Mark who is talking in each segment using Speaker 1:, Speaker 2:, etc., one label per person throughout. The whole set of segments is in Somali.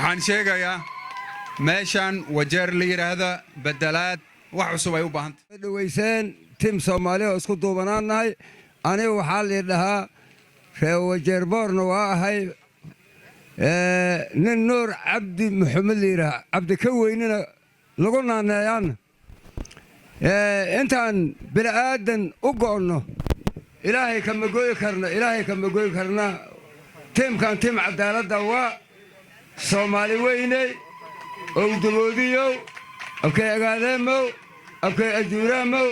Speaker 1: waxaan sheegayaa meeshan wajeer la yiraahdo bedelaad wax cusub ay u baahan tahay
Speaker 2: dhaweyseen tim Soomaali oo isku duubanaanahay aniga waxa la yiraahdaa reer wajeer boorna waa ahay nin nuur cabdi maxamed liira cabdi ka weynina lagu naanayaan intaan bilaadan u go'no ilaahay kama gooyi karna timkan tim cadaaladda waa Soomaali weynay oo dawladiyo okay agaadeemo okay ajuuramo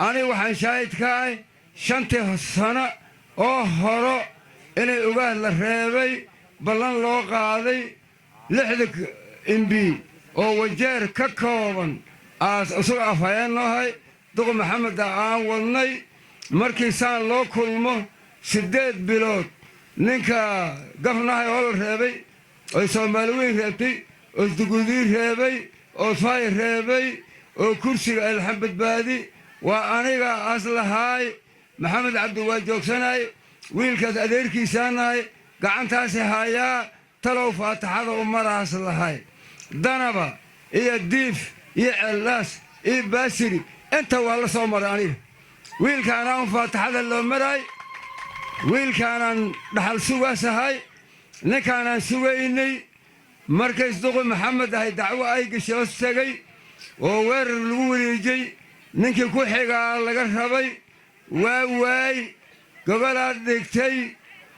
Speaker 2: ani waxaan shaahid ka ahay 5 sano oo horo inay ugaad la reebay ballan loo qaaday 6 MB oo wajeer ka kooban asoo afayeenahay duq maxamed aan wadnay markii saan loo kulmo 8 bilood ninka gafnahay oo la reebay oo Soomaali weyn reebtay oo dugudii reebay oo fay reebay oo kursiga alxamd baadi waa aniga aslahay maxamed cabdi waa joogsanay wiilkaas adeerkiisaanay gacantaasi haya talow faataxada umaraas lahay danaba iyo diif iyo celaas iyo baasiri inta waa la soo maray aniga wiilkaana faataxada loo maray wiilkaana dhaxal sugaasahay ninkaana sugaynay markays duq maxamed ahay dacwo ay gashay tagay oo weerar lagu wareejay ninkii ku xigaa laga rabay waay gobolaha dhigtay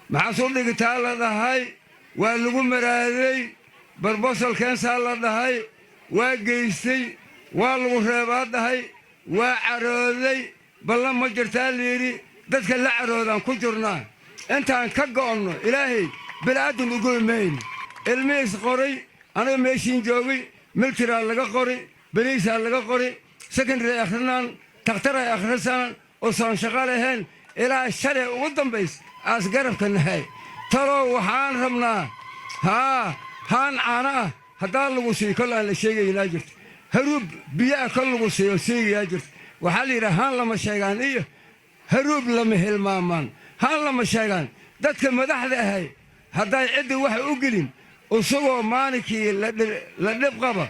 Speaker 2: maxaa soo dhigtaa la dhahay waa lagu maraaday barbosal keensaa la dhahay waa geystay waa lagu reebaa dhahay waa carooday ballan ma jirtaa liiri dadka la caroodaan ku jirnaa intaan ka go'onno ilaahay bilaadan ugu imayn ilmihiis qoray aniga meeshiin joogay miltiraa laga qoray beliisaa laga qoray secondary akhrinaan takhtar ay akhrisan oo saan shaqo lahayn ilaa shalay ugu dambays aas garabka nahay talo waxaan rabnaa haan caana ah haddaan lagu siiyo kol aan la sheegaynaa jirto haruub biyaha kol lagu siiyo sheegayaa jirto waxaa la yidhaha haan lama sheegaan iyo haruub lama hilmaamaan haan lama sheegaan dadka madaxda ahay hadday ciddi wax u gelin isagoo maalinkii la dhib qaba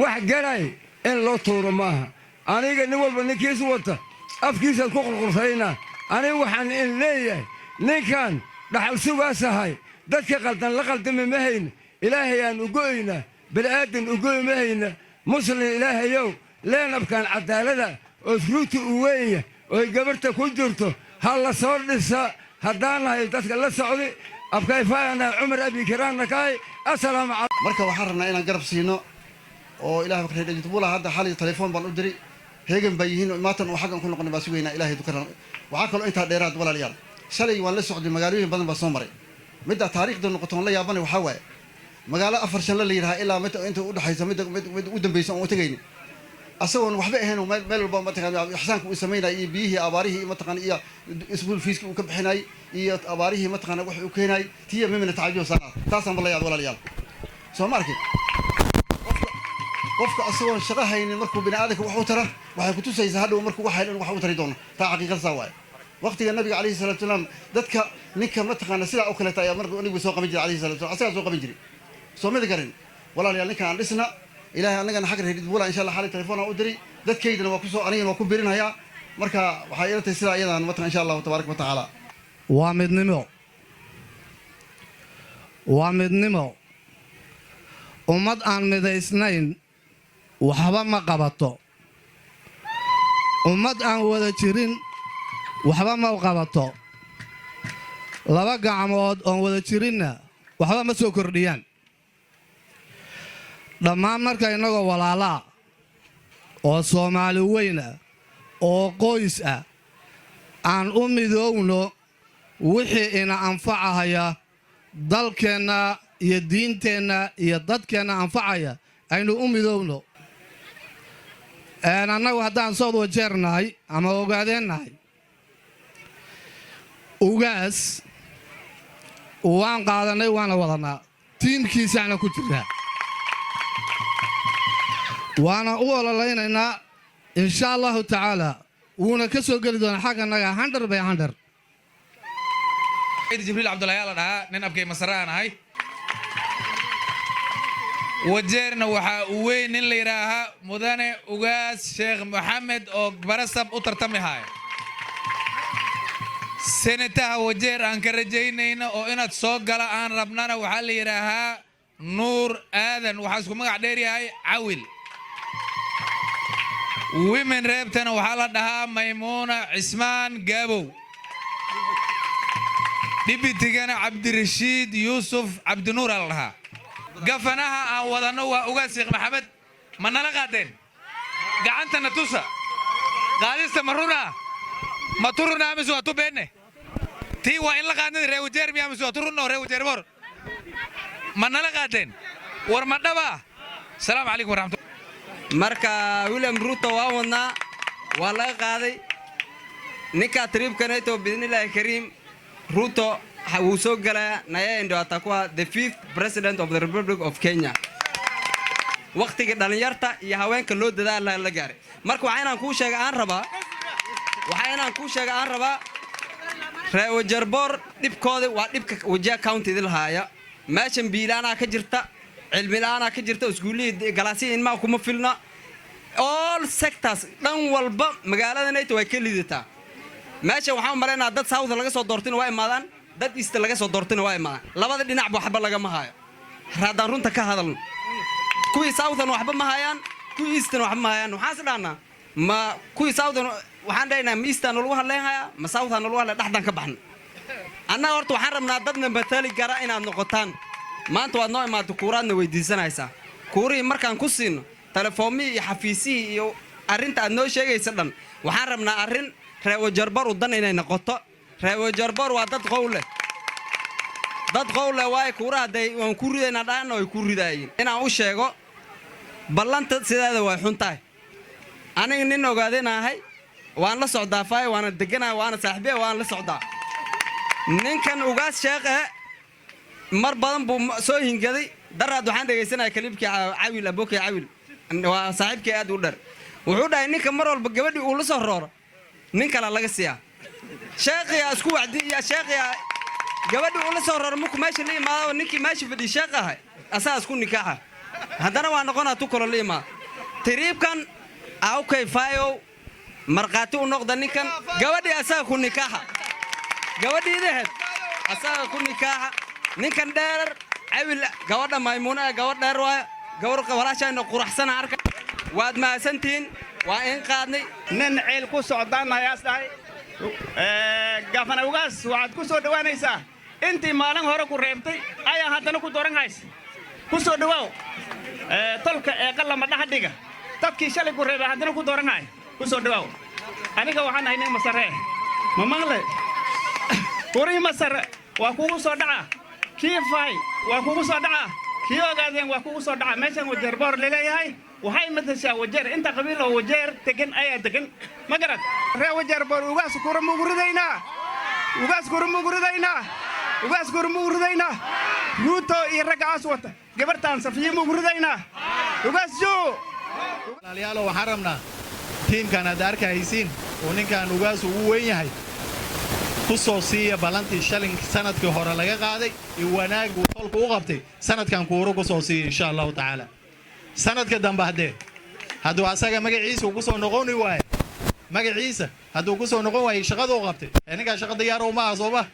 Speaker 2: wax garay in loo tuuro maaha aniga nin walba ninkiis wata afkiisa ku qurqurtayna aniga waxaan in leeyahay ninkan dhaxal sugaasahay dadka qaldan la qaldama ma hayna ilaahay aan u go'ayna bilaadan u go'ay ma hayna muslim ilaahayow leenabkan cadaalada oo ruuti u weeya oo gabarta ku jirto hal la soo dhisa haddaan nahay dadka la socday abkayfaana Umar Abi Kiraana kaay assalaamu alaykum
Speaker 3: marka waxaan rabnaa inaan garab siino oo ilaahay ka reeyay bula hadda xalay telefoon baan u diray heegan bayihiin maatan oo xaqan ku noqon baa sugeynaa ilaahay dukaran waxa kale inta dheeraad walaalayaal shalay waan la socday magaalooyin badan baa soo maray midda taariikhda noqoto la yaabana waxa waaye magaalo 4 shan la yiraahdo ilaa inta u dhaxaysa mid u dambaysan oo tagayni asagoon waxba ahayn meel walba ma taqaan ixsaanku uu sameeyay iyo biyihii abaarihii ma taqaan iyo iskuul fiiska uu ka bixinay iyo abaarihii ma taqaan wax uu keenay tiya mimina tacajub sanad taasan walaalayaal soo markay qofka asagoon shaqo haynin markuu bini'aadamka wax u tara waxay ku tusaysaa hadhow markuu wax haynin wax u tari doono taa xaqiiqada sawaay waqtiga nabiga kaleey salaatu salaam dadka ninka ma taqaan sida oo kale taay markuu nabiga soo qaban jiray kaleey salaatu asaga soo qaban jiray soo mid garin walaalayaal ninka aan dhisna ilaahay anagana xaq reedid bula insha Allah xalay telefoon u diray dadkeydana waa ku soo anigana waa ku birinaya marka waxa ay ilaahay sida ayadaan ma taqaan insha Allah tabaaraka wa taala waa midnimo ummad aan midaysnayn waxba ma qabato ummad aan wada jirin waxba ma qabato laba gacmood oo wada jirinna waxba ma soo kordhiyaan dhammaan marka inagoo walaalaa oo Soomaali weyna oo qoys ah aan u midoowno wixii ina anfacaya dalkeena iyo diinteena iyo dadkeena anfacaya aynu u midoowno annagu haddaan soo wajeernahay ama ogaadeennahay ugaas waan qaadanay waana wadanaa tiimkiisaana ku jiraa وانا أول لينا إن شاء الله تعالى ونكسو قلدون حاجة نجا 100 by 100
Speaker 4: جبريل عبد الله يلا ده نين أبكي مسران هاي wajeerna waxaa u weyn in la yidhaahaa mudane ugaas sheekh maxamed oo barasab u tartami haya senataha wajeer aan ka rajaynayna oo inaad soo gala aan rabnana waxaa la yidhaahaa nuur aadan waxaa isku magac dheer yahay cawil women reebtana waxaa la dhahaa maymuuna cismaan gaabow dhibitigana cabdirashiid yuusuf cabdinuur aa la dhahaa gafanaha aan wadanno waa ugaas sheekh maxamed ma nala qaadeen gacantana tusa qaadista ma runa ma turuna mise waa tu beenne tii waa in la qaadnada reer wajeer miyaa mise waa turunno reer wajeer bor ma nala qaadeen war ma dhaba asalaamu calaykum waraxmatullahi
Speaker 5: marka William Ruto waa wadnaa waa laga qaaday ninka tribkaneeto bidnillaahi kariim Ruto wuu soo galaa naye ndio atakuwa the 5th president of the Republic of Kenya waqtiga dhalinyarta iyo haweenka loo dadaal la gaaray marka waxa inaan ku sheega aan rabaa reer wajeer bor dibkooda waa dibka Wajir County dilhaaya meeshan biilaana ka jirta cilmi la'aana ka jirta iskuulada galaasi in ma kuma filna all sectors dhan walba magaaladana way ka liidataa meesha waxaan maleynaa dad south laga soo doortay waa imaadaan dad east laga soo doortay waa imaadaan labada dhinac waxba laga ma hayo raadaan runta ka hadalno kuwii southern waxba ma hayaan kuwii eastern waxba ma hayaan waxaan isdhaanaa ma kuwii southern waxaan dhaynaa ma eastern lagu hadleeyaa ma southern lagu hadleeyaa dhaxdan ka baxna anna horta waxaan rabnaa dadna matali gara inaad noqotaan maanta waad noo imaado kuuraadna weydiisanaysaa kuurii markaan ku siino telefoomii iyo xafiisii iyo arinta aad noo sheegaysa dhan waxaan rabnaa arin reer wajeer bor u dan inay noqoto reer wajeer bor waa dad qowle waay kuurahaday waan ku ridaynaa dhaana way ku ridaayeen inaan u sheego ballanta sidaada way xuntahay aniga nin ogaadeenahay waan la socdaa faay waana deganahay waana saaxiibey waan la socdaa ninkan ugaas sheekh mar badan buu soo hingaday daraad waxaan dhageysanayaa kalibkii cawil abokay cawil waa saaxiibkii aad u dhar wuxuu dhahay ninka mar walba gabadhii uu la soo rooro nin kale laga siiyaa sheekhiya isku wacdi iyo sheekhiya gabadhii uu la soo rooro markuu meesha la imaado ninkii meesha fadhi sheekh ahay asaa isku nikaaxa haddana waa noqonaa tu kalo la imaado tiriibkan awkay faayow marqaati u noqda ninkan gabadhii asaa ku nikaaxa gabadhiidaheed asaa ku nikaaxa ninkan dheer cawil gabadha maymuuna gabadh dheer waay gabadh walaashayna quraxsan arka waad maasantiin waa in qaadnay
Speaker 6: nin ceel ku socdaan hayaas dhahay gafana ugaas waxaad ku soo dhawaanaysaa intii maalin hore ku reebtay ayaa haddana ku dooran hays ku soo dhawaaw tolka qalama dhaxdhiga dadkii shalay ku reebay haddana ku dooran hay ku soo dhawaaw aniga waxaan ahay nin masaree ma maqlay kurii masar waa kugu soo dhaca kii fay waa kugu soo dhaca kii ogaadeen waa kugu soo dhaca meeshan wajeer bor leeyahay waxay madashaa wajeer inta qabiil oo wajeer degan ayaa degan ma garad ree wajeer bor ugaas kura muguridaynaa ruuto iyo raggaas wata gabartaan safiye muguridaynaa ugaas joo
Speaker 7: walaalayaal waxaan rabnaa tiimkan aad arkaysiin oo ninkan ugaas ugu weyn yahay ku soo siiya balantii shalin sanadkii hore laga qaaday iyo wanaag uu tolku u qabtay sanadkan kuuru ku soo siiya insha Allah taala sanadka dambe hadduu asaga magaciisa ku soo noqon waayo magaciisa hadduu ku soo noqon waayo shaqada uu qabtay ninka shaqada diyaar uma ahsoba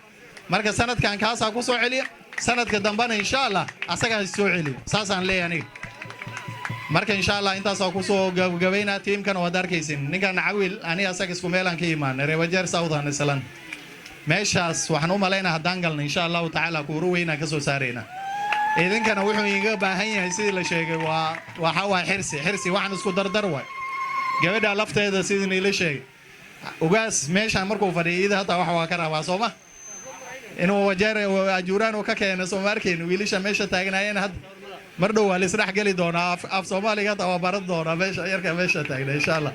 Speaker 7: marka sanadkan kaasa ku soo celiya sanadka dambana insha Allah asaga soo celiya saasaan leeyahay marka insha Allah intaas ku soo gabagabayna tiimkan wada arkaysin ninkan cawil ani asaga isku meelan ka iimaan reer wajeer Southern Island meeshaas waxaan u maleynaa haddaan galno insha Allah taala kuuru weyna ka soo saareyna idinkana wuxuu iga baahan yahay sidii la sheegay waxa waa xirsi waxaan isku dardar way gabadha lafteeda sidii la sheegay ugaas meeshaan markuu fadhiyo hata wax waa ka rabaa Sooma inuu wajeer ajuuraan oo ka keenay Soomaarkeen wiilasha meesha taagnaayeen had mar dhow wali israx gali doona af Soomaaliga taa baran doona meesha yarka meesha taagnaa insha Allah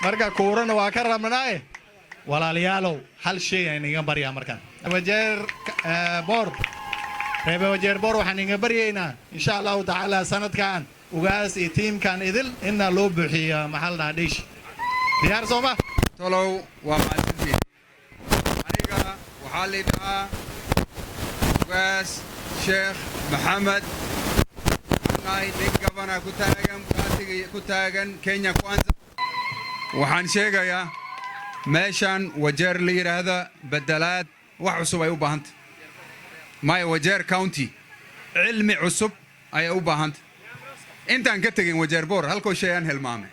Speaker 7: marka kuurana waa ka rabnaa walaalayaalow hal shay aan iga baryaa markan wajeer bor reebe wajeer bor waxaan iga baryaynaa insha Allah taala sanadkan ugaas iyo tiimkan idil inna loo buuxiyo maxalna dhish diyaar Sooma
Speaker 1: tolow waa maalintii aniga waxaa la dhahaa ugaas sheekh maxamed nahay nin gabana ku taagan Kenya Kwanza waxaan sheegayaa meeshan wajeer la yiraahdo bedelaad wax cusub ay u baahanta my wajeer county cilmi cusub ay u baahanta intaan ka tagin wajeer boor halkoo shay aan hilmaamay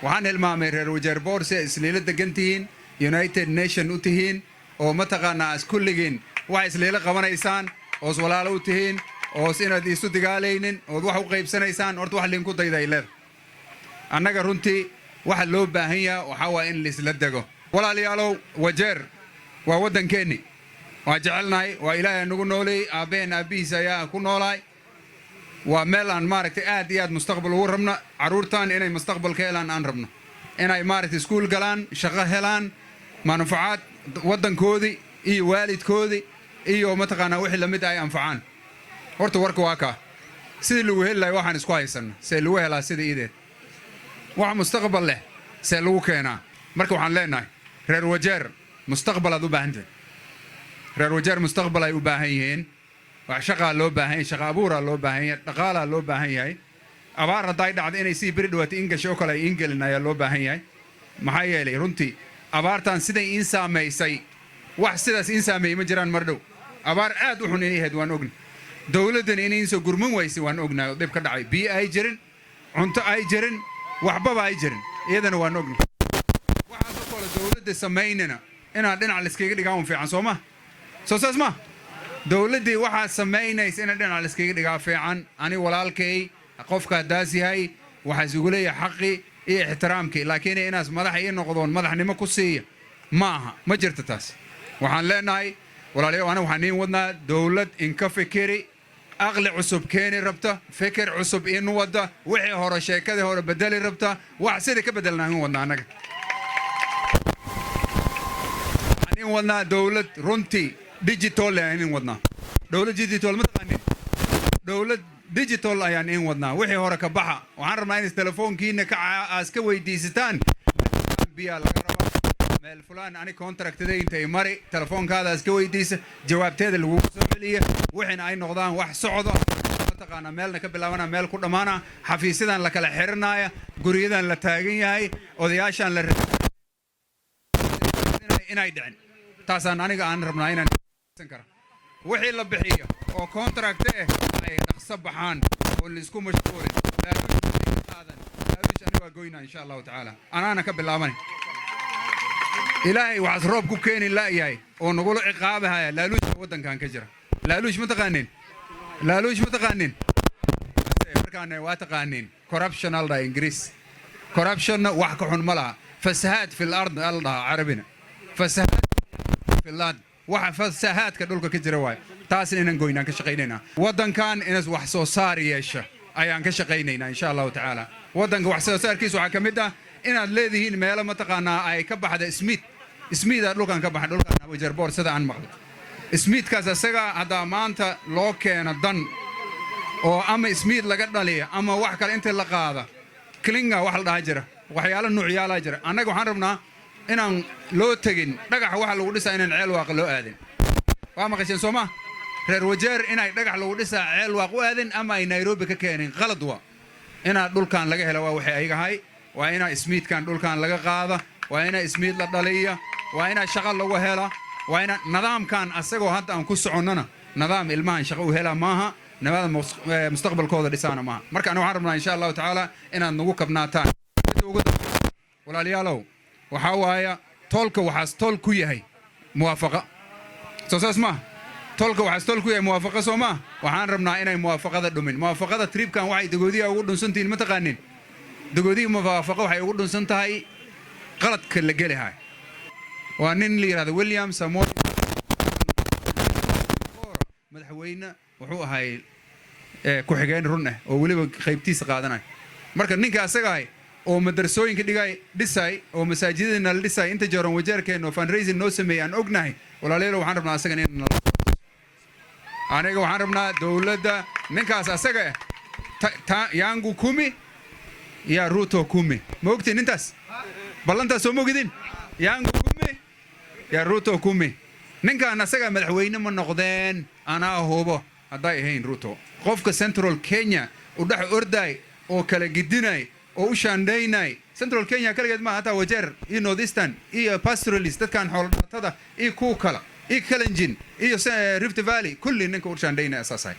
Speaker 1: waxaan hilmaamay reer wajeer boor si isliila degantihiin United Nation u tihiin oo mataqaanaa as kulligiin wax isliila qabanaysaan oo walaalo u tihiin oo inaad isu digaalaynin oo wax u qaybsanaysaan horta wax liin ku dayday leed annaga runtii waxa loo baahan yahay waxa waa in la isla dago walaalayaalow wajeer waa wadankeeni waa jecelnahay waa ilaahay nagu noolay aabeen aabihiis ayaa ku noolaay waa meel aan maaragtay aad iyo aad mustaqbal ugu rabno caruurtaan inay mustaqbalka helaan aan rabno inay maaragtay iskuul galaan shaqo helaan manfacaad wadankoodii iyo waalidkoodii iyo mataqaanaa wixii lamid ay anfacaan horta warka waa kaa sidii lagu heli lahay waxaan isku haysanno see lagu helaa sida ideed wax mustaqbal leh see lagu keenaa marka waxaan leenahay reer wajeer mustaqbal aad u baahantahay reer wajeer mustaqbal ay u baahan yihiin wax shaqaa loo baahan yahay shaqa abuuraa loo baahan yahay dhaqaalaa loo baahan yahay abaar hadday dhacdo inay sii beri dhawaato ingasho oo kale ay ingelin ayaa loo baahan yahay maxaa yeelay runtii abaartan siday in saamaysay wax sidaas in saameeyay ma jiraan mar dhow abaar aad u xun inay ahayd waan ogni dowladdan inay soo gurman waysay waan ognahay dib ka dhacay biyo ay jirin cunto ay jirin waxbaba ay jirin iyadana waan ogni waxaas oo kale dowladda samaynana inaan dhinac liskaga dhigaan fiican soo ma soo saas ma dowladdii waxaa samaynaysa in dhinac liskaga dhigaa fiican ani walaalkay qofka daas yahay waxa isugu leeyahay xaqi iyo ixtiraamkii laakiin inaas madax ii noqdoon madaxnimo ku siiya maaha ma jirto taas waxaan leenahay walaalayaal ana waxaan wadnaa dowlad in ka fikiri aqli cusub keeni rabta fikir cusub in wada wixii hore sheekadii hore bedeli rabta wax sidii ka bedelnaan wadnaa anaga waxaan wadnaa dowlad runtii digital in wadnaa dowlad digital ma taqaanin dowlad digital ayaan in wadnaa wixii hore ka baxa waxaan rabnaa in telefoonkiina ka aska weydiisataan biya laga rabaa meel fulaan ani contractday intay mari telefoonkaada iska weydiisa jawaabteeda lagu soo celiyo wixina ay noqdaan wax socdo mataqaana meelna ka bilaabana meel ku dhamaana xafiisyadan la kala xirinaya guriyadan la taagan yahay odayaashan la inay dhicin taasaan aniga aan rabnaa inaan kara wixii la bixiyo oo contract ay dhaqso baxaan oo la isku mashquulin laakiin aniga goyna insha Allah taala anaana ka bilaabanay ilaahay waxaas roob ku keeni laayahay oo nagula ciqaabahaya laaluush wadankan ka jira laaluush ma taqaanin markaan waa taqaanin corruption alda ingiriis corruption wax ka xun ma laha fasahaad fil ard alda carabina fasahaad fil ard waxa fasahaadka dhulka ka jira waay taas inaan goynaan ka shaqeynayna wadankan inaas wax soo saar yeesho ayaan ka shaqeynayna insha Allah taala wadanka wax soo saarkiisu waxa kamid ah inaad leedihiin meelo mataqaanaa ay ka baxda ismiida dhulkan ka baxay dhulkan wajeer boor sida aan maqlo ismiidkaas asaga hada maanta loo keeno dan oo ama ismiid laga dhaliyo ama wax kale inta la qaada klinga wax la dhaha jira waxyaalo nuucyaala jira anaga waxaan rabnaa inaan loo tagin dhagax waxa lagu dhisaa inaan ceel waaq loo aadin waa maqasheen Soomaa reer wajeer inay dhagax lagu dhisaa ceel waaq u aadin ama ay Nairobi ka keenin qalad waa ina dhulkan laga helo waa waxay ayahay waa ina ismiidkan dhulkan laga qaada waa ina ismiid la dhaliyo waa ina shaqo lagu helo waa ina nidaamkan asagoo hadda aan ku soconnana nidaam ilmahan shaqo u hela maaha nabada mustaqbalkooda dhisaana maaha marka anu waxaan rabnaa insha Allah taala inaad nagu kabnaataan walaalayaalow waxa waaya tolka waxaas tol ku yahay muwaafaqa soo saas ma tolka waxaas tol ku yahay muwaafaqa soo ma waxaan rabnaa inay muwaafaqada dhumin muwaafaqada tripkan waxay dagoodiga ugu dhunsantiin ma taqaanin dagoodiga muwaafaqa waxay ugu dhunsan tahay qaladka la gelahay waa nin la yiraahdo William Samoei madaxweyne wuxuu ahay ku xigeen run ah oo waliba qaybtiisa qaadanay marka ninka asaga ay oo madrasooyinka dhigay dhisay oo masaajidada la dhisay inta jaran wajeerkeen oo fundraising noo sameeyaan ognahay walaalayaal waxaan rabnaa asaga in aniga waxaan rabnaa dawladda ninkaas asaga yangu kumi ya Ruto kumi ma ogtiin intaas ballantaas soo mogidin yangu kumi ya Ruto kumi ninkaan asaga madaxweyne ma noqdeen ana hubo hadday ahayn ruto qofka central kenya u dhex orday oo kala gidinay oo u shaandhaynay central kenya kaligeed ma hataa wajeer iyo northeastern iyo pastoralist dadkan xoolo dhaqatada iyo kuwa kala iyo kalenjin iyo rift valley kulli ninka u shaandhaynay asaasahay